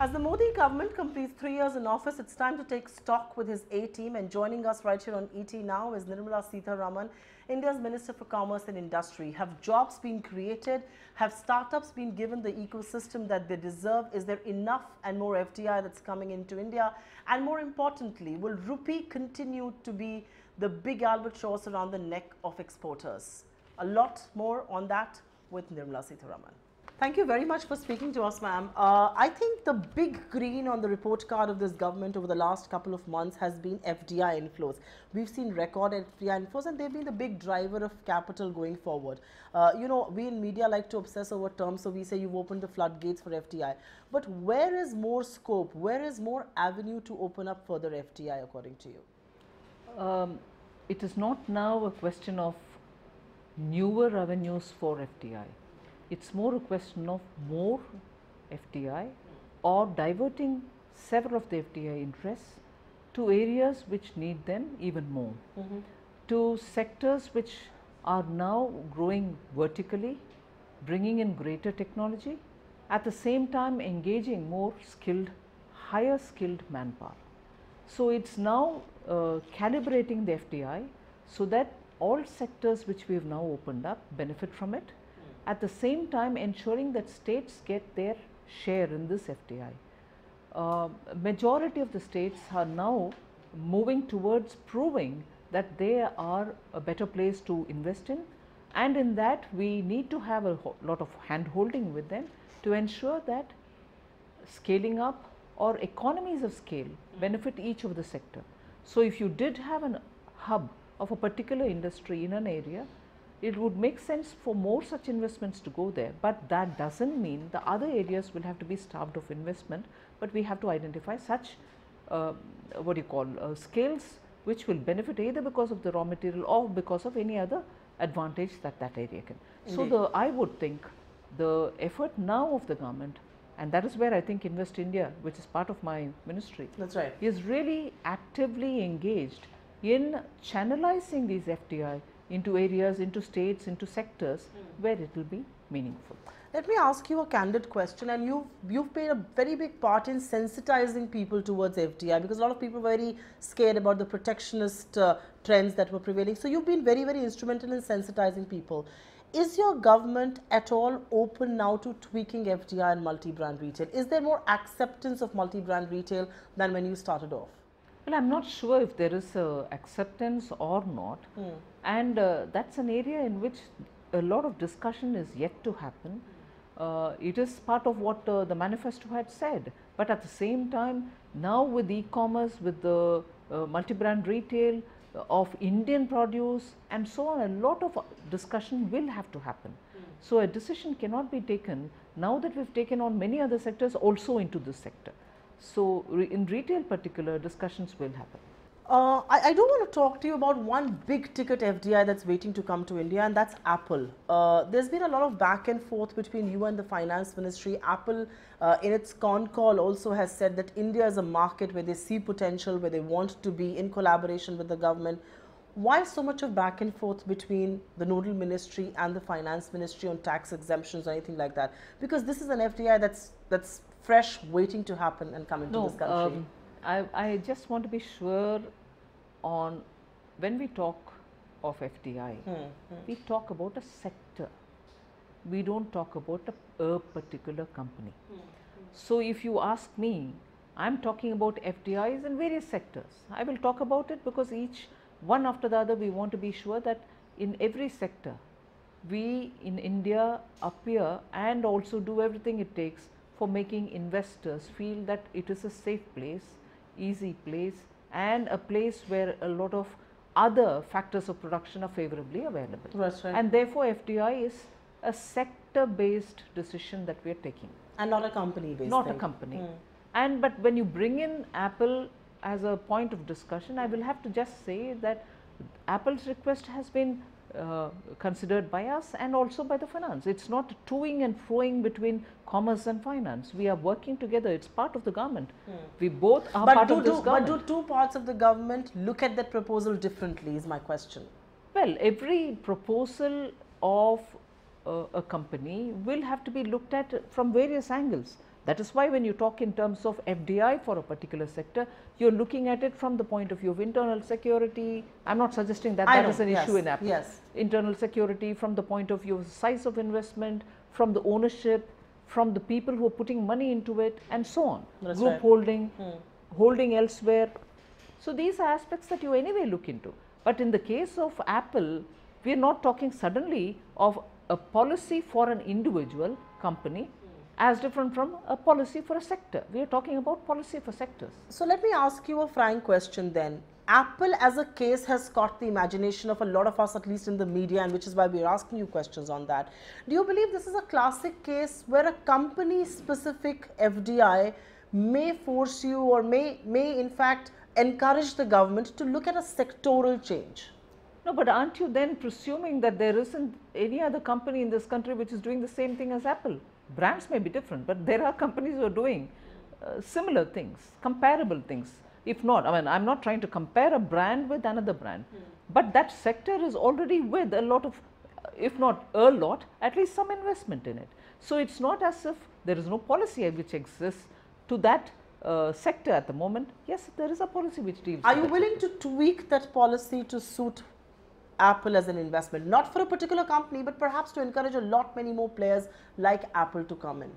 As the Modi government completes 3 years in office, it's time to take stock with his A-team, and joining us right here on ET now is Nirmala Sitharaman, India's Minister for Commerce and Industry. Have jobs been created? Have startups been given the ecosystem that they deserve? Is there enough and more FDI that's coming into India? And more importantly, will rupee continue to be the big albatross around the neck of exporters? A lot more on that with Nirmala Sitharaman. Thank you very much for speaking to us, ma'am. I think the big green on the report card of this government over the last couple of months has been FDI inflows. We've seen record FDI inflows, and they've been the big driver of capital going forward. You know, we in media like to obsess over terms, so we say you've opened the floodgates for FDI. But where is more scope? Where is more avenue to open up further FDI according to you? It is not now a question of newer avenues for FDI. It's more a question of more FDI or diverting several of the FDI interests to areas which need them even more, to sectors which are now growing vertically, bringing in greater technology, at the same time engaging more skilled, higher skilled manpower. So, it's now calibrating the FDI so that all sectors which we have now opened up benefit from it, at the same time ensuring that states get their share in this FDI. Majority of the states are now moving towards proving that they are a better place to invest in, and in that we need to have a lot of hand holding with them to ensure that scaling up or economies of scale benefit each of the sector. So, if you did have a hub of a particular industry in an area, it would make sense for more such investments to go there, but that does not mean the other areas will have to be starved of investment, but we have to identify such scales which will benefit either because of the raw material or because of any other advantage that that area can. So, I would think the effort now of the government, and that is where I think Invest India, which is part of my ministry, That's right, is really actively engaged in channelizing these FDI into areas, into states, into sectors where it will be meaningful. Let me ask you a candid question, and you've played a very big part in sensitizing people towards FDI, because a lot of people were very scared about the protectionist trends that were prevailing. So, you've been very, very instrumental in sensitizing people. Is your government at all open now to tweaking FDI and multi-brand retail? Is there more acceptance of multi-brand retail than when you started off? Well, I am not sure if there is acceptance or not, and that is an area in which a lot of discussion is yet to happen. It is part of what the manifesto had said, but at the same time now with e-commerce, with the multi-brand retail of Indian produce and so on, a lot of discussion will have to happen. So, a decision cannot be taken now that we have taken on many other sectors also into this sector. So, in retail particular, discussions will happen. I do want to talk to you about one big ticket FDI that's waiting to come to India, and that's Apple. There's been a lot of back and forth between you and the finance ministry. Apple in its con call also has said that India is a market where they see potential, where they want to be in collaboration with the government. Why so much of back and forth between the nodal ministry and the finance ministry on tax exemptions or anything like that? Because this is an FDI that's fresh, waiting to happen and come into this country. I just want to be sure on when we talk of FDI, we talk about a sector. We don't talk about a particular company. So, if you ask me, I am talking about FDIs in various sectors. I will talk about it because each one after the other we want to be sure that in every sector we in India appear and also do everything it takes for making investors feel that it is a safe place, easy place, and a place where a lot of other factors of production are favorably available. That's right. And therefore, FDI is a sector based decision that we are taking. And not a company based Not thing. a company. But when you bring in Apple as a point of discussion, I will have to just say that Apple's request has been considered by us and also by the finance. It is not toing and froing between commerce and finance. We are working together. It is part of the government. We both are part of this government. But do two parts of the government look at that proposal differently is my question. Well, every proposal of a company will have to be looked at from various angles. That is why when you talk in terms of FDI for a particular sector, you are looking at it from the point of view of internal security. I am not suggesting that that is an issue in Apple. Yes. Internal security, from the point of view of size of investment, from the ownership, from the people who are putting money into it, and so on. That's Group right. holding, holding elsewhere. So these are aspects that you anyway look into. But in the case of Apple, we are not talking suddenly of a policy for an individual company as different from a policy for a sector. We are talking about policy for sectors. So let me ask you a frank question then. Apple as a case has caught the imagination of a lot of us, at least in the media, and which is why we are asking you questions on that. Do you believe this is a classic case where a company specific FDI may force you or may in fact encourage the government to look at a sectoral change? No, but aren't you then presuming that there isn't any other company in this country which is doing the same thing as Apple? Brands may be different, but there are companies who are doing similar things, comparable things. If not, I mean, I'm not trying to compare a brand with another brand, but that sector is already with a lot of, if not a lot, at least some investment in it. So it's not as if there is no policy which exists to that sector at the moment. Yes, there is a policy which deals with it. Are you willing to tweak that policy to suit Apple as an investment, not for a particular company, but perhaps to encourage a lot many more players like Apple to come in?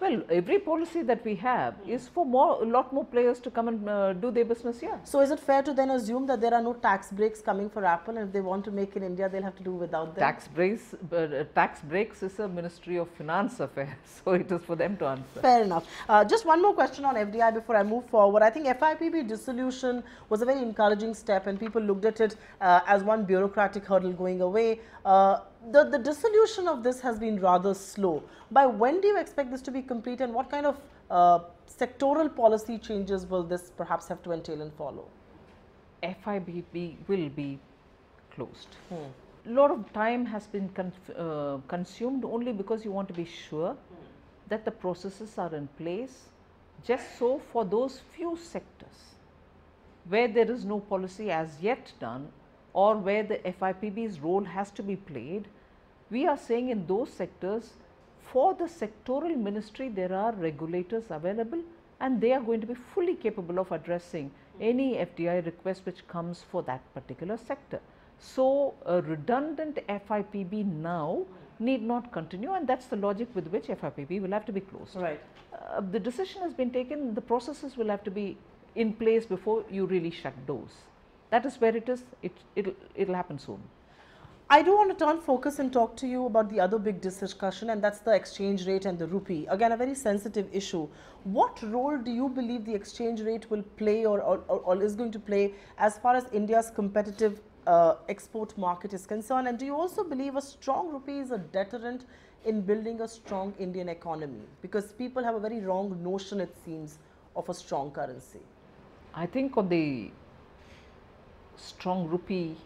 Well, every policy that we have is for a lot more players to come and do their business here. So is it fair to then assume that there are no tax breaks coming for Apple, and if they want to make in India, they'll have to do without them? Tax breaks is a Ministry of Finance affair, so it is for them to answer. Fair enough. Just one more question on FDI before I move forward. I think FIPB dissolution was a very encouraging step, and people looked at it as one bureaucratic hurdle going away. The dissolution of this has been rather slow. By when do you expect this to be complete, and what kind of sectoral policy changes will this perhaps have to entail and follow? FIPB will be closed. A lot of time has been consumed only because you want to be sure that the processes are in place, just so for those few sectors where there is no policy as yet done, or where the FIPB's role has to be played. We are saying in those sectors, for the sectoral ministry, there are regulators available, and they are going to be fully capable of addressing any FDI request which comes for that particular sector. So a redundant FIPB now need not continue, and that's the logic with which FIPB will have to be closed. Right. The decision has been taken, the processes will have to be in place before you really shut doors. That is where it is. It'll happen soon. I do want to turn focus and talk to you about the other big discussion, and that's the exchange rate and the rupee. Again, a very sensitive issue. What role do you believe the exchange rate will play or is going to play as far as India's competitive export market is concerned? And do you also believe a strong rupee is a deterrent in building a strong Indian economy? Because people have a very wrong notion, it seems, of a strong currency. I think on the strong rupee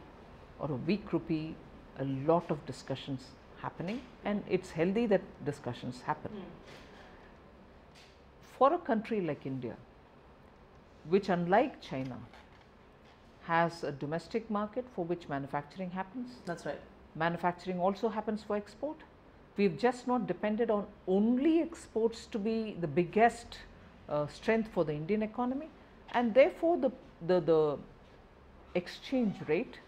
or a weak rupee, a lot of discussions happening, and it's healthy that discussions happen. For a country like India, which unlike China has a domestic market for which manufacturing happens. That's right. Manufacturing also happens for export. We've just not depended on only exports to be the biggest strength for the Indian economy, and therefore the exchange rate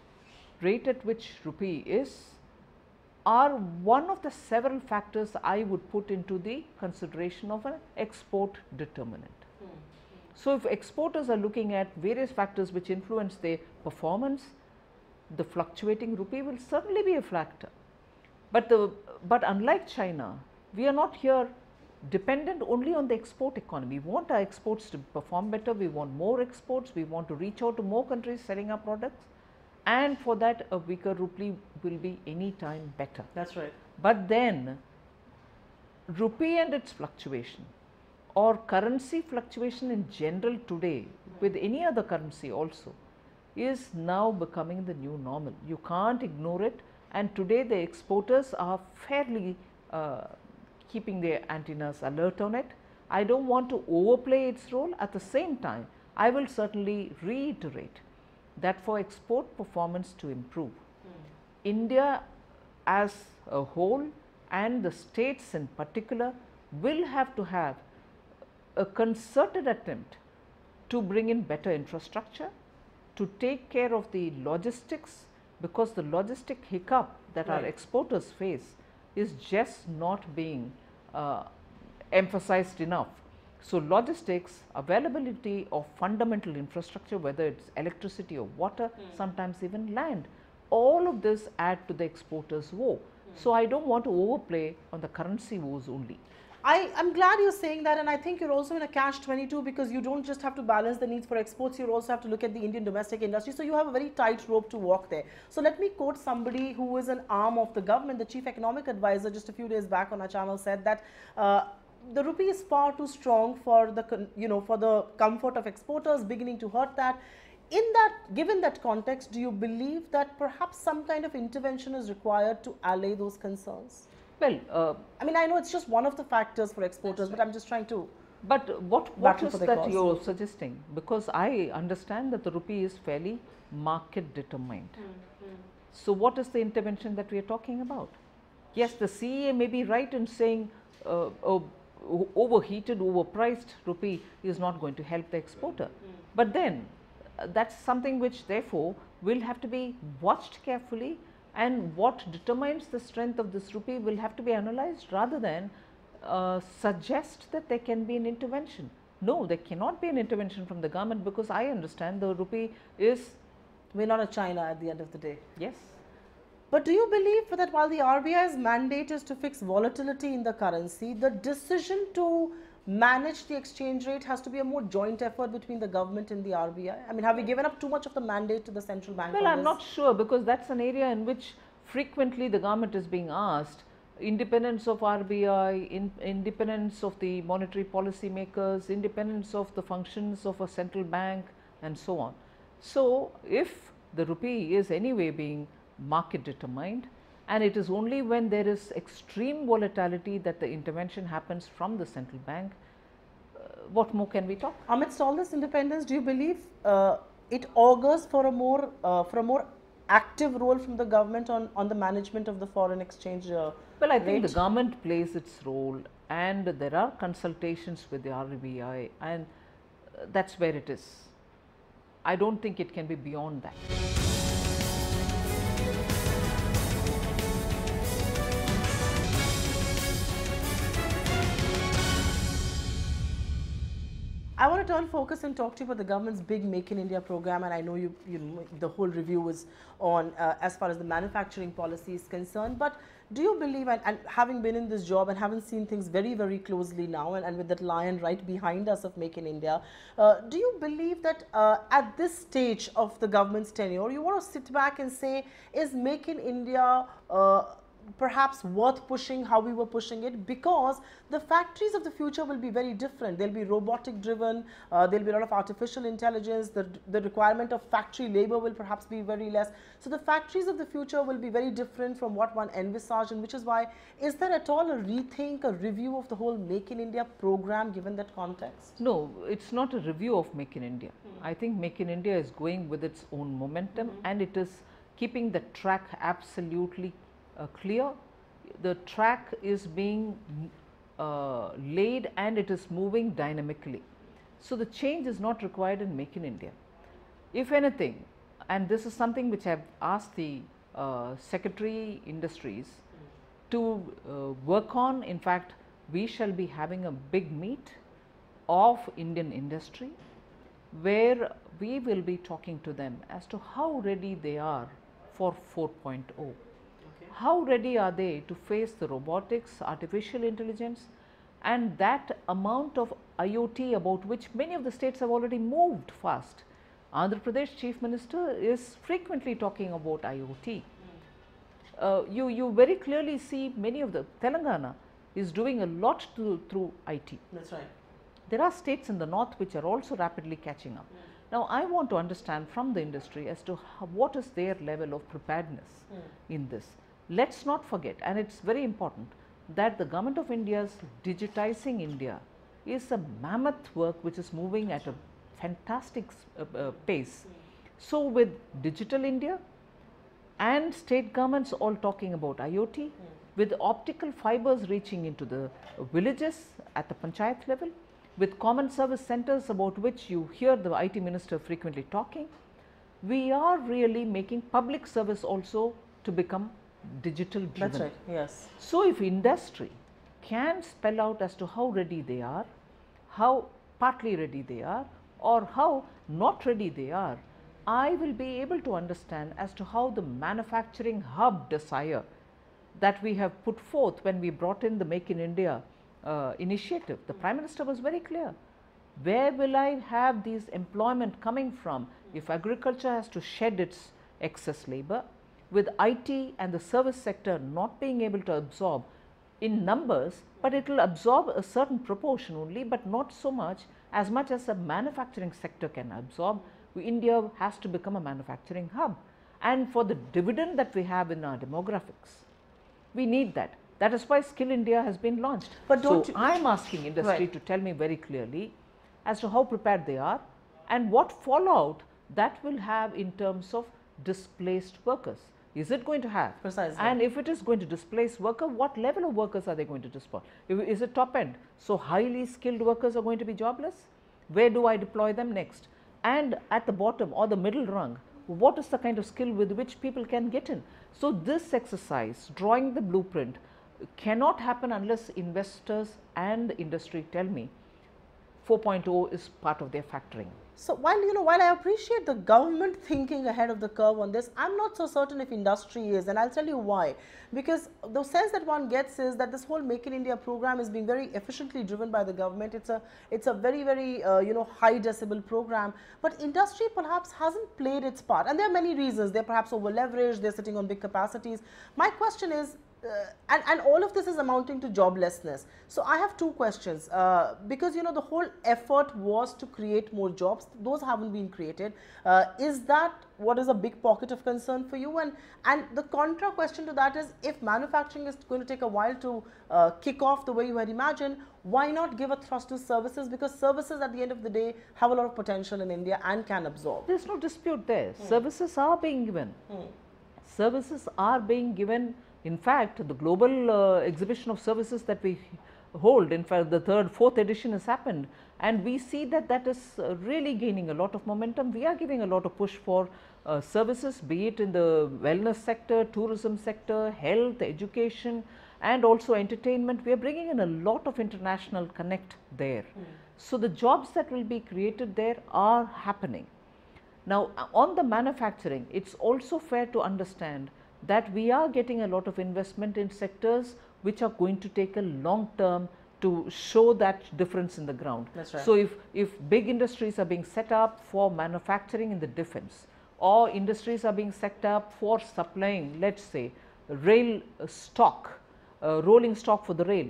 at which rupee is are one of the several factors I would put into the consideration of an export determinant. So if exporters are looking at various factors which influence their performance, the fluctuating rupee will certainly be a factor. But unlike China, we are not here dependent only on the export economy. We want our exports to perform better, we want more exports, we want to reach out to more countries selling our products, and for that a weaker rupee will be any time better. That's right. But then rupee and its fluctuation, or currency fluctuation in general today with any other currency also, is now becoming the new normal. You can't ignore it, and today the exporters are fairly keeping their antennas alert on it. I don't want to overplay its role. At the same time, I will certainly reiterate that for export performance to improve, India as a whole and the states in particular will have to have a concerted attempt to bring in better infrastructure, to take care of the logistics, because the logistic hiccup that our exporters face is just not being emphasized enough. So, logistics, availability of fundamental infrastructure, whether it is electricity or water, sometimes even land, all of this add to the exporters' woe. So, I do not want to overplay on the currency woes only. I'm glad you're saying that, and I think you're also in a catch-22 because you don't just have to balance the needs for exports, you also have to look at the Indian domestic industry. So you have a very tight rope to walk there. So let me quote somebody who is an arm of the government. The chief economic advisor just a few days back on our channel said that the rupee is far too strong for the for the comfort of exporters, beginning to hurt that. Given that context, do you believe that perhaps some kind of intervention is required to allay those concerns? Well, I mean, I know it's just one of the factors for exporters, but I'm just trying to. But what is that you're suggesting? Because I understand that the rupee is fairly market determined. So what is the intervention that we are talking about? Yes, the CEA may be right in saying overheated, overpriced rupee is not going to help the exporter. But then that's something which therefore will have to be watched carefully, and what determines the strength of this rupee will have to be analyzed rather than suggest that there can be an intervention. No, there cannot be an intervention from the government, because I understand the rupee is. We're not a China at the end of the day. Yes. But do you believe that while the RBI's mandate is to fix volatility in the currency, the decision to manage the exchange rate has to be a more joint effort between the government and the RBI? I mean, have we given up too much of the mandate to the central bank? Well, I'm not sure, because that's an area in which frequently the government is being asked. Independence of RBI, independence of the monetary policy makers, independence of the functions of a central bank, and so on. So, if the rupee is anyway being market determined, and it is only when there is extreme volatility that the intervention happens from the central bank, what more can we talk? Amidst all this independence, do you believe it augurs for a more active role from the government on the management of the foreign exchange Well, I think the government plays its role, and there are consultations with the RBI, and that's where it is. I don't think it can be beyond that. I want to turn focus and talk to you about the government's big Make in India program, and I know the whole review was on as far as the manufacturing policy is concerned. But do you believe, and having been in this job and having seen things very, very closely now, and with that lion right behind us of Make in India, do you believe that at this stage of the government's tenure, you want to sit back and say, is Make in India perhaps worth pushing how we were pushing it? Because the factories of the future will be very different. They'll be robotic driven, there'll be a lot of artificial intelligence, the requirement of factory labor will perhaps be very less. So the factories of the future will be very different from what one envisaged, and which is why, is there at all a rethink, a review of the whole Make in India program given that context? No, it's not a review of Make in India. I think Make in India is going with its own momentum, and it is keeping the track absolutely clear. The track is being laid, and it is moving dynamically. So the change is not required in Make in India. If anything, and this is something which I have asked the Secretary Industries to work on. In fact, we shall be having a big meet of Indian industry, where we will be talking to them as to how ready they are for 4.0. How ready are they to face the robotics, artificial intelligence, and that amount of IoT about which many of the states have already moved fast. Andhra Pradesh Chief Minister is frequently talking about IoT. You very clearly see many of the, Telangana is doing a lot through IT. That's right. There are states in the north which are also rapidly catching up. Now, I want to understand from the industry as to what is their level of preparedness in this. Let's not forget, and it's very important, that the Government of India's digitizing India is a mammoth work which is moving at a fantastic pace. So, with Digital India and state governments all talking about IoT, with optical fibers reaching into the villages at the panchayat level, with common service centers about which you hear the IT minister frequently talking, we are really making public service also to become digital driven. That's right, yes. So, if industry can spell out as to how ready they are, how partly ready they are, or how not ready they are, I will be able to understand as to how the manufacturing hub desire that we have put forth when we brought in the Make in India initiative. The Prime Minister was very clear. Where will I have these employment coming from if agriculture has to shed its excess labor, with IT and the service sector not being able to absorb in numbers, but it will absorb a certain proportion only, but not so much as a manufacturing sector can absorb. India has to become a manufacturing hub, and for the dividend that we have in our demographics, we need that. That is why Skill India has been launched. But don't so I am asking industry to tell me very clearly as to how prepared they are and what fallout that will have in terms of displaced workers. Is it going to have? Precisely. And if it is going to displace worker, what level of workers are they going to displace? Is it top end? So highly skilled workers are going to be jobless? Where do I deploy them next? And at the bottom or the middle rung, what is the kind of skill with which people can get in? So this exercise, drawing the blueprint, cannot happen unless investors and industry tell me 4.0 is part of their factoring. So while I appreciate the government thinking ahead of the curve on this, I'm not so certain if industry is, and I'll tell you why. Because the sense that one gets is that this whole Make in India program is being very efficiently driven by the government. It's a very high decibel program, but industry perhaps hasn't played its part, and there are many reasons. They're perhaps over leveraged, they're sitting on big capacities. My question is, and all of this is amounting to joblessness. So I have two questions, because the whole effort was to create more jobs. Those haven't been created. Is that what is a big pocket of concern for you? And the contra question to that is, if manufacturing is going to take a while to kick off the way you had imagined, why not give a thrust to services? Because services at the end of the day have a lot of potential in India and can absorb. There's no dispute there. Services are being given. Services are being given. In fact, the global exhibition of services that we hold, in fact, the fourth edition has happened, and we see that that is really gaining a lot of momentum. We are giving a lot of push for services, be it in the wellness sector, tourism sector, health, education, and also entertainment. We are bringing in a lot of international connect there. So the jobs that will be created there are happening. Now, on the manufacturing, it's also fair to understand that we are getting a lot of investment in sectors which are going to take a long term to show that difference in the ground. That's right. So if big industries are being set up for manufacturing in the defense, or industries are being set up for supplying, let's say, rail stock, rolling stock for the rail,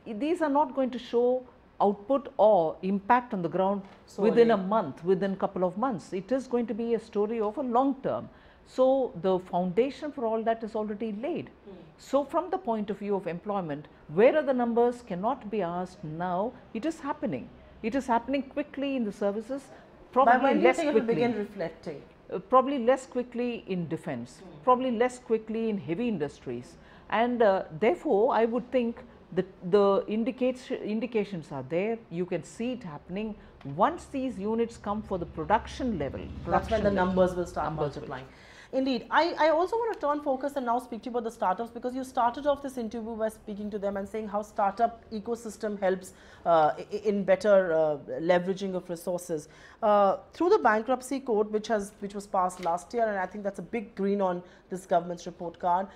these are not going to show output or impact on the ground within a month, within a couple of months. It is going to be a story of a long term. So the foundation for all that is already laid. So from the point of view of employment, where are the numbers cannot be asked now. It is happening. It is happening quickly in the services, probably less quickly. When do you think it will begin reflecting? Probably less quickly in defense, probably less quickly in heavy industries, and therefore I would think that the indications are there. You can see it happening. Once these units come for the production level, that's when the numbers will start multiplying. Indeed. I also want to turn focus and now speak to you about the startups, because you started off this interview by speaking to them and saying how startup ecosystem helps in better leveraging of resources. Through the bankruptcy code which was passed last year, and I think that's a big green on this government's report card,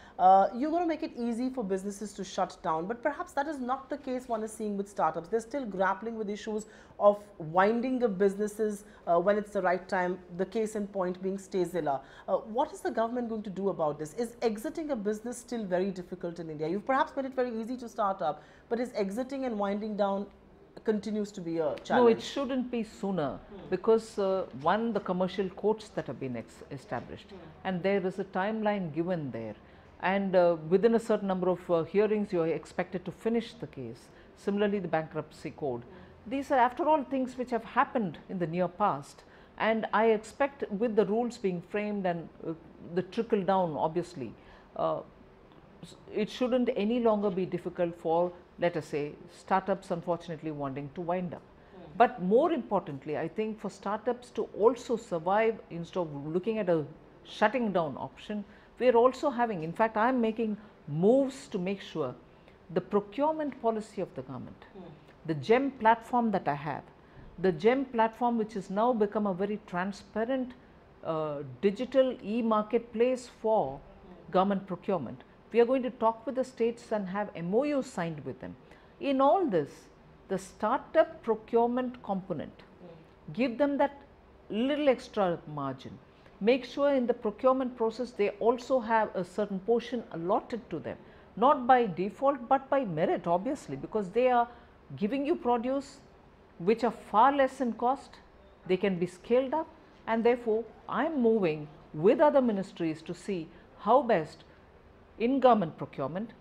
you're going to make it easy for businesses to shut down. But perhaps that is not the case one is seeing with startups. They're still grappling with issues of winding up businesses when it's the right time, the case in point being Stayzilla. What is the government going to do about this? Is exiting a business still very difficult in India? You've perhaps made it very easy to start up, but is exiting and winding down continues to be a challenge? No, it shouldn't be sooner, because one, the commercial courts that have been established, and there is a timeline given there, and within a certain number of hearings you are expected to finish the case. Similarly, the bankruptcy code. These are, after all, things which have happened in the near past, and I expect with the rules being framed and the trickle down, obviously, it shouldn't any longer be difficult for, let us say, startups unfortunately wanting to wind up. But more importantly, I think for startups to also survive, instead of looking at a shutting down option, we are also having, in fact, I am making moves to make sure the procurement policy of the government, the GEM platform that I have, the GEM platform which has now become a very transparent digital e-marketplace for government procurement. We are going to talk with the states and have MOUs signed with them. In all this, the startup procurement component, give them that little extra margin. Make sure in the procurement process they also have a certain portion allotted to them, not by default but by merit, obviously, because they are giving you produce which are far less in cost, they can be scaled up, and therefore I am moving with other ministries to see how best in government procurement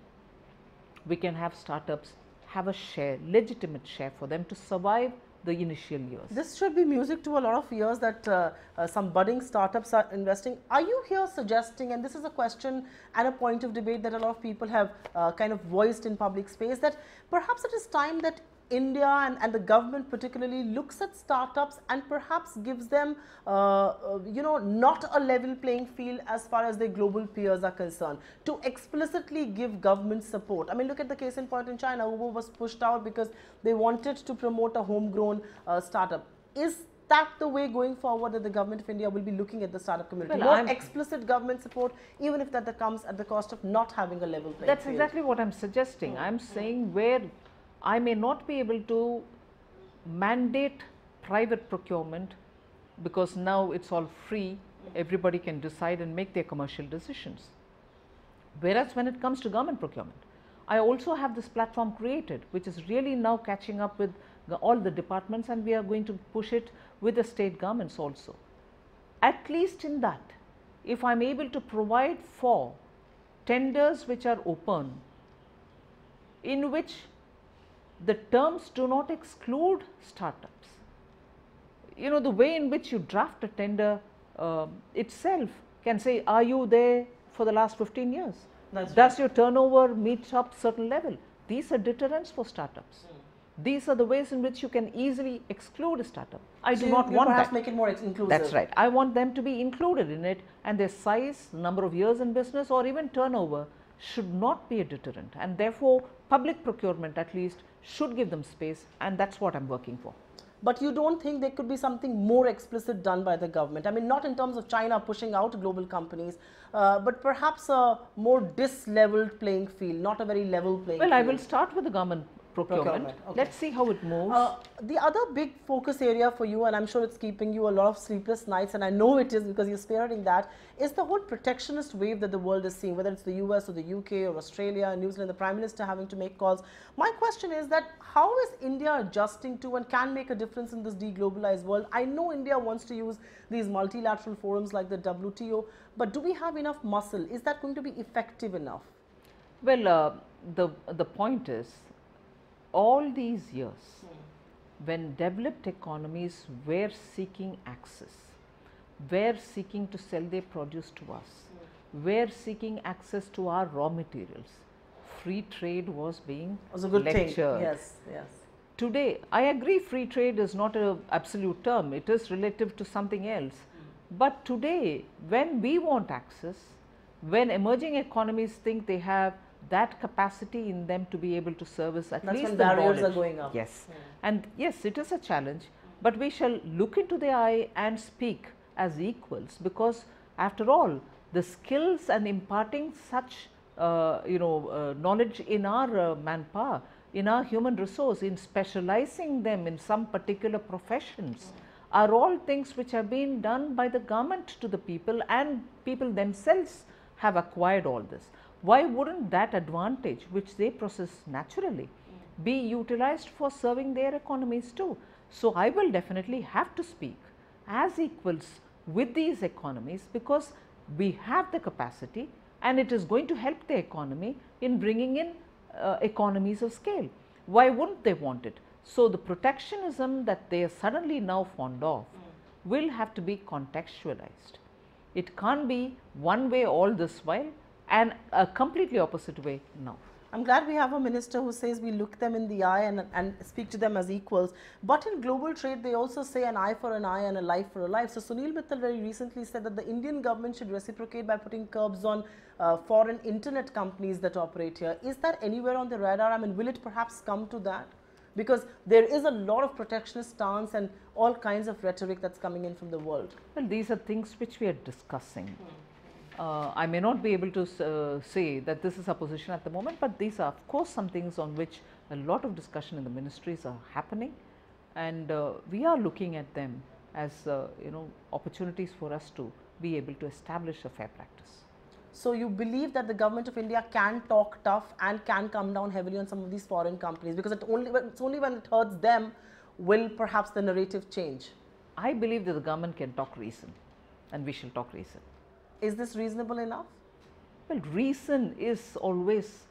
we can have startups have a share, legitimate share for them to survive the initial years. This should be music to a lot of ears that some budding startups are investing. Are you here suggesting, and this is a question and a point of debate that a lot of people have kind of voiced in public space, that perhaps it is time that India and the government particularly looks at startups and perhaps gives them, not a level playing field as far as their global peers are concerned, to explicitly give government support. I mean, look at the case in point in China. Uber was pushed out because they wanted to promote a homegrown startup. Is that the way going forward that the government of India will be looking at the startup community? More explicit government support, even if that comes at the cost of not having a level playing field. That's exactly what I'm suggesting. I'm saying where I may not be able to mandate private procurement because now it's all free, everybody can decide and make their commercial decisions. Whereas when it comes to government procurement, I also have this platform created which is really now catching up with all the departments, and we are going to push it with the state governments also. At least in that, if I'm able to provide for tenders which are open, in which the terms do not exclude startups. You know, the way in which you draft a tender itself can say, are you there for the last 15 years? Does your turnover meet up certain level? These are deterrents for startups. These are the ways in which you can easily exclude a startup. I do not want that. Make it more inclusive. That's right. I want them to be included in it, and their size, number of years in business, or even turnover should not be a deterrent, and therefore public procurement at least should give them space, and that's what I'm working for. But you don't think there could be something more explicit done by the government? I mean, not in terms of China pushing out global companies, but perhaps a more dis-leveled playing field, not a very level playing field. Well, I will start with the government procurement. Okay. Let's see how it moves. The other big focus area for you, and I'm sure it's keeping you a lot of sleepless nights, and I know it is because you're spearheading that, is the whole protectionist wave that the world is seeing, whether it's the US or the UK or Australia, New Zealand, the Prime Minister having to make calls. My question is that how is India adjusting to and can make a difference in this deglobalized world? I know India wants to use these multilateral forums like the WTO, but do we have enough muscle? Is that going to be effective enough? Well, the point is, all these years, when developed economies were seeking access, were seeking to sell their produce to us, were seeking access to our raw materials, free trade was being lectured. Yes, yes. Today, I agree free trade is not an absolute term, it is relative to something else. But today, when we want access, when emerging economies think they have that capacity in them to be able to service at least the barriers are going up. Yes, and yes, it is a challenge, but we shall look into the eye and speak as equals, because after all, the skills and imparting such knowledge in our manpower, in our human resource, in specializing them in some particular professions, are all things which have been done by the government to the people, and people themselves have acquired all this. Why wouldn't that advantage which they possess naturally be utilized for serving their economies too? So, I will definitely have to speak as equals with these economies, because we have the capacity and it is going to help the economy in bringing in economies of scale. Why wouldn't they want it? So, the protectionism that they are suddenly now fond of will have to be contextualized. It can't be one way all this while and a completely opposite way now. I'm glad we have a minister who says we look them in the eye and speak to them as equals. But in global trade, they also say an eye for an eye and a life for a life. So Sunil Mittal very recently said that the Indian government should reciprocate by putting curbs on foreign internet companies that operate here. Is that anywhere on the radar? I mean, will it perhaps come to that? Because there is a lot of protectionist stance and all kinds of rhetoric that's coming in from the world. Well, these are things which we are discussing. I may not be able to say that this is our position at the moment, but these are of course some things on which a lot of discussion in the ministries are happening, and we are looking at them as opportunities for us to be able to establish a fair practice. So you believe that the government of India can talk tough and can come down heavily on some of these foreign companies, because it's only when it hurts them will perhaps the narrative change? I believe that the government can talk reason, and we shall talk reason. Is this reasonable enough? Well, reason is always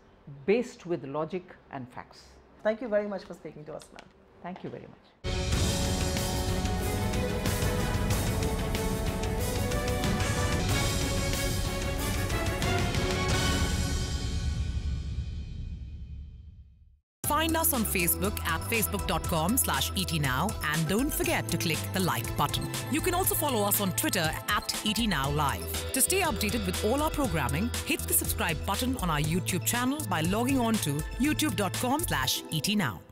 based with logic and facts. Thank you very much for speaking to us, ma'am. Thank you very much. Find us on Facebook at facebook.com/etnow and don't forget to click the like button. You can also follow us on Twitter at etnowlive. To stay updated with all our programming, hit the subscribe button on our YouTube channel by logging on to youtube.com/etnow.